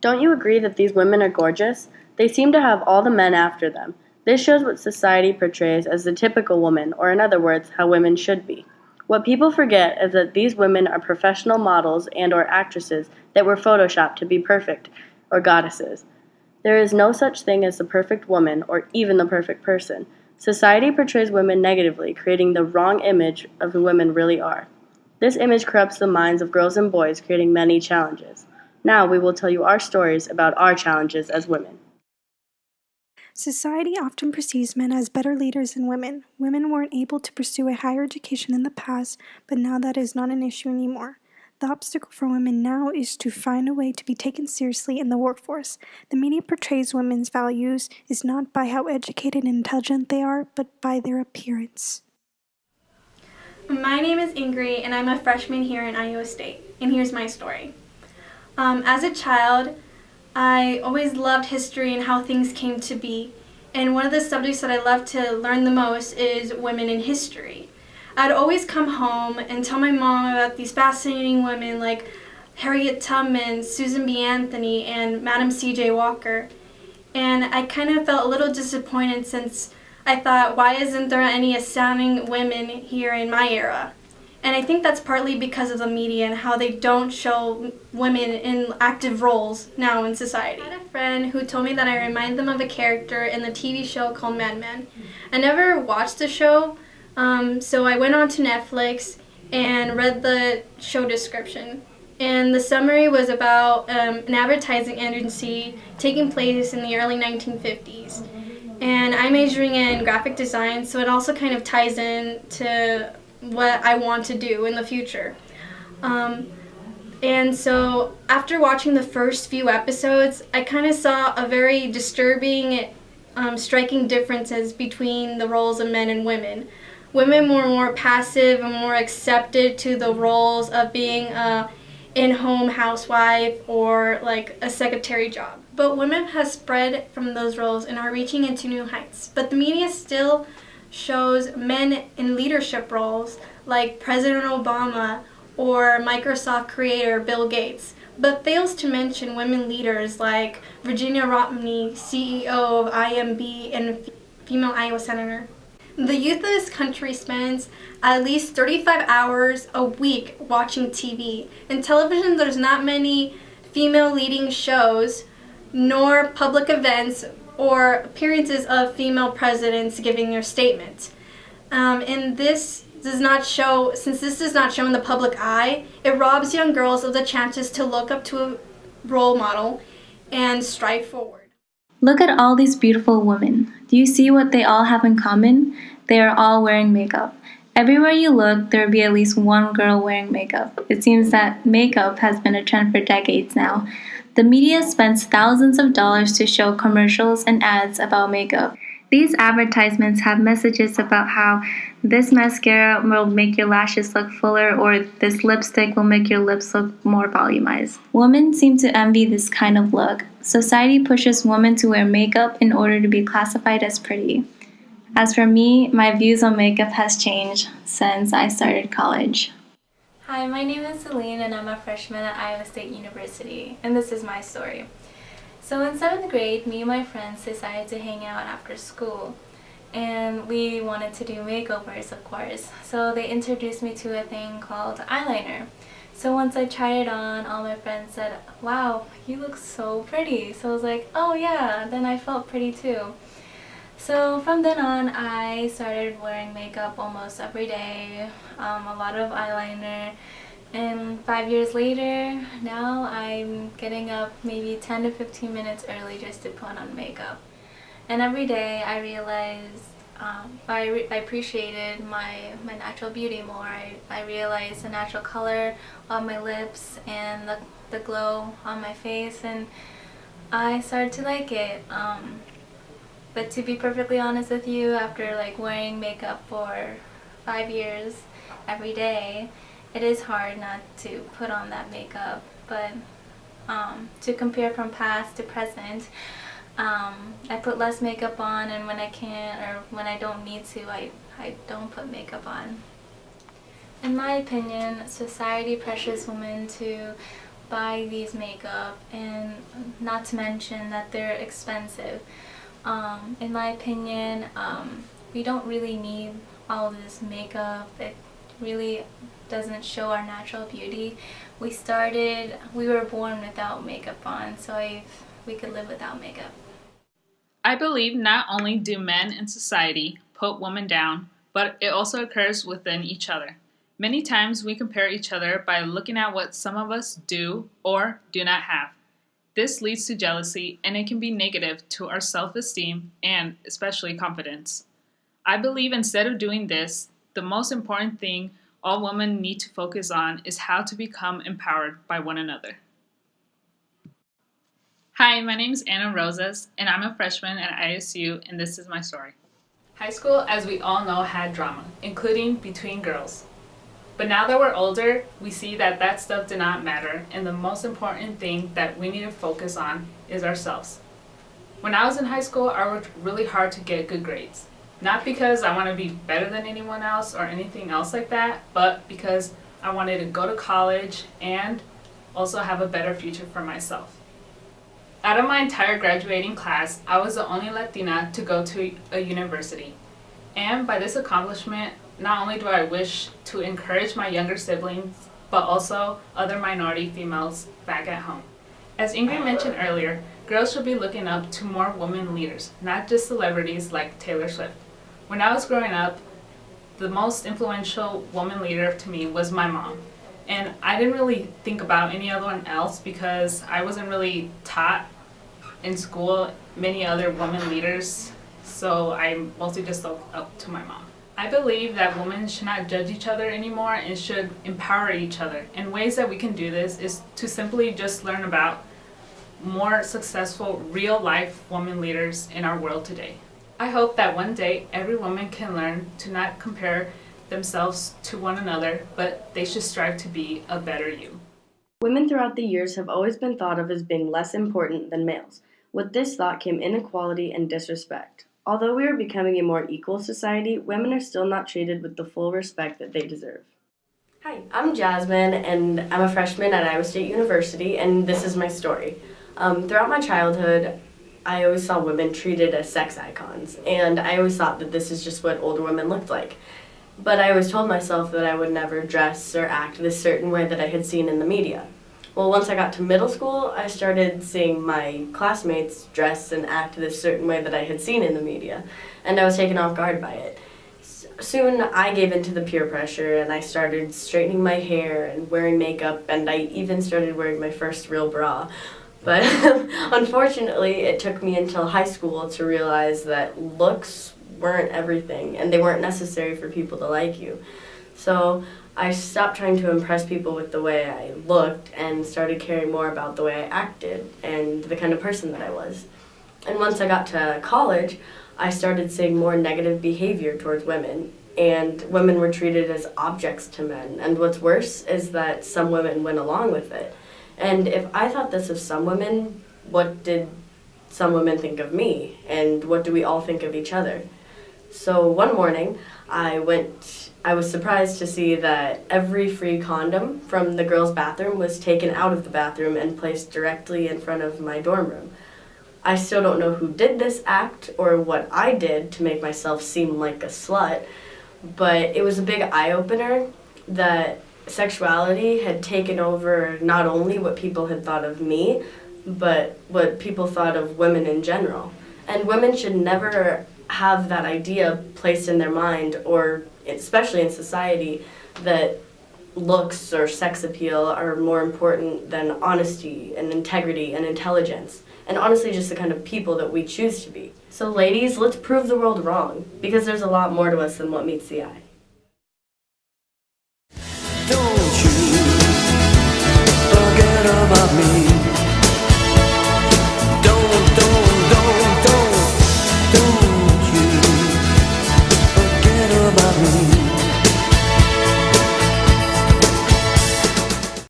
Don't you agree that these women are gorgeous? They seem to have all the men after them. This shows what society portrays as the typical woman, or in other words, how women should be. What people forget is that these women are professional models and or actresses that were photoshopped to be perfect, or goddesses. There is no such thing as the perfect woman or even the perfect person. Society portrays women negatively, creating the wrong image of who women really are. This image corrupts the minds of girls and boys, creating many challenges. Now we will tell you our stories about our challenges as women. Society often perceives men as better leaders than women. Women weren't able to pursue a higher education in the past, but now that is not an issue anymore. The obstacle for women now is to find a way to be taken seriously in the workforce. The media portrays women's values is not by how educated and intelligent they are, but by their appearance. My name is Ingri, and I'm a freshman here in Iowa State, and here's my story. As a child, I always loved history and how things came to be, and one of the subjects that I love to learn the most is women in history. I'd always come home and tell my mom about these fascinating women like Harriet Tubman, Susan B. Anthony, and Madam C.J. Walker. And I kind of felt a little disappointed since I thought, why isn't there any astounding women here in my era? And I think that's partly because of the media and how they don't show women in active roles now in society. I had a friend who told me that I remind them of a character in the TV show called Mad Men. I never watched the show, so I went on to Netflix and read the show description. And the summary was about an advertising agency taking place in the early 1950s. And I'm majoring in graphic design, so it also kind of ties in to what I want to do in the future. And so after watching the first few episodes, I kind of saw a very disturbing, striking differences between the roles of men and women. Women were more passive and more accepted to the roles of being a in-home housewife or like a secretary job. But women have spread from those roles and are reaching into new heights. But the media still shows men in leadership roles like President Obama or Microsoft creator Bill Gates, but fails to mention women leaders like Virginia Romney, CEO of IMB and female Iowa senator. The youth of this country spends at least 35 hours a week watching TV. In television, there's not many female leading shows, nor public events or appearances of female presidents giving their statements. And this does not show, since this does not show in the public eye, it robs young girls of the chances to look up to a role model and strive forward. Look at all these beautiful women. Do you see what they all have in common? They are all wearing makeup. Everywhere you look, there will be at least one girl wearing makeup. It seems that makeup has been a trend for decades now. The media spends thousands of dollars to show commercials and ads about makeup. These advertisements have messages about how this mascara will make your lashes look fuller or this lipstick will make your lips look more volumized. Women seem to envy this kind of look. Society pushes women to wear makeup in order to be classified as pretty. As for me, my views on makeup has changed since I started college. Hi, my name is Celine and I'm a freshman at Iowa State University, and this is my story. So in 7th grade, me and my friends decided to hang out after school, and we wanted to do makeovers, of course. So they introduced me to a thing called eyeliner. So once I tried it on, all my friends said, "Wow, you look so pretty." So I was like, "Oh yeah," then I felt pretty too. So from then on, I started wearing makeup almost every day, a lot of eyeliner, and 5 years later, now I'm getting up maybe 10 to 15 minutes early just to put on makeup. And every day I realized I appreciated my natural beauty more. I realized the natural color on my lips and the glow on my face, and I started to like it. But to be perfectly honest with you, after like wearing makeup for 5 years every day, it is hard not to put on that makeup. But to compare from past to present, I put less makeup on, and when I can't or when I don't need to, I don't put makeup on. In my opinion, society pressures women to buy these makeup, and not to mention that they're expensive. In my opinion, we don't really need all this makeup. It really doesn't show our natural beauty. We were born without makeup on, so we could live without makeup. I believe not only do men in society put women down, but it also occurs within each other. Many times we compare each other by looking at what some of us do or do not have. This leads to jealousy, and it can be negative to our self-esteem and especially confidence. I believe instead of doing this, the most important thing all women need to focus on is how to become empowered by one another. Hi, my name is Anna Rosas, and I'm a freshman at ISU, and this is my story. High school, as we all know, had drama, including between girls. But now that we're older, we see that that stuff did not matter, and the most important thing that we need to focus on is ourselves. When I was in high school, I worked really hard to get good grades. Not because I want to be better than anyone else or anything else like that, but because I wanted to go to college and also have a better future for myself. Out of my entire graduating class, I was the only Latina to go to a university. And by this accomplishment, not only do I wish to encourage my younger siblings, but also other minority females back at home. As Ingri mentioned earlier, girls should be looking up to more women leaders, not just celebrities like Taylor Swift. When I was growing up, the most influential woman leader to me was my mom. And I didn't really think about any other one else because I wasn't really taught in school many other women leaders, so I mostly just looked up to my mom. I believe that women should not judge each other anymore and should empower each other. And ways that we can do this is to simply just learn about more successful real-life women leaders in our world today. I hope that one day every woman can learn to not compare themselves to one another, but they should strive to be a better you. Women throughout the years have always been thought of as being less important than males. With this thought came inequality and disrespect. Although we are becoming a more equal society, women are still not treated with the full respect that they deserve. Hi, I'm Jasmine, and I'm a freshman at Iowa State University, and this is my story. Throughout my childhood, I always saw women treated as sex icons, and I always thought that this is just what older women looked like. But I always told myself that I would never dress or act this certain way that I had seen in the media. Well, once I got to middle school, I started seeing my classmates dress and act this certain way that I had seen in the media, and I was taken off guard by it. Soon, I gave into the peer pressure, and I started straightening my hair and wearing makeup, and I even started wearing my first real bra. But unfortunately, it took me until high school to realize that looks weren't everything, and they weren't necessary for people to like you. So I stopped trying to impress people with the way I looked and started caring more about the way I acted and the kind of person that I was. And once I got to college, I started seeing more negative behavior towards women, and women were treated as objects to men. And what's worse is that some women went along with it. And if I thought this of some women, what did some women think of me? And what do we all think of each other? So one morning, I was surprised to see that every free condom from the girls' bathroom was taken out of the bathroom and placed directly in front of my dorm room. I still don't know who did this act or what I did to make myself seem like a slut, but it was a big eye-opener that sexuality had taken over not only what people had thought of me, but what people thought of women in general. And women should never have that idea placed in their mind, or especially in society, that looks or sex appeal are more important than honesty and integrity and intelligence, and honestly just the kind of people that we choose to be. So ladies, let's prove the world wrong, because there's a lot more to us than what meets the eye. Don't you forget about me.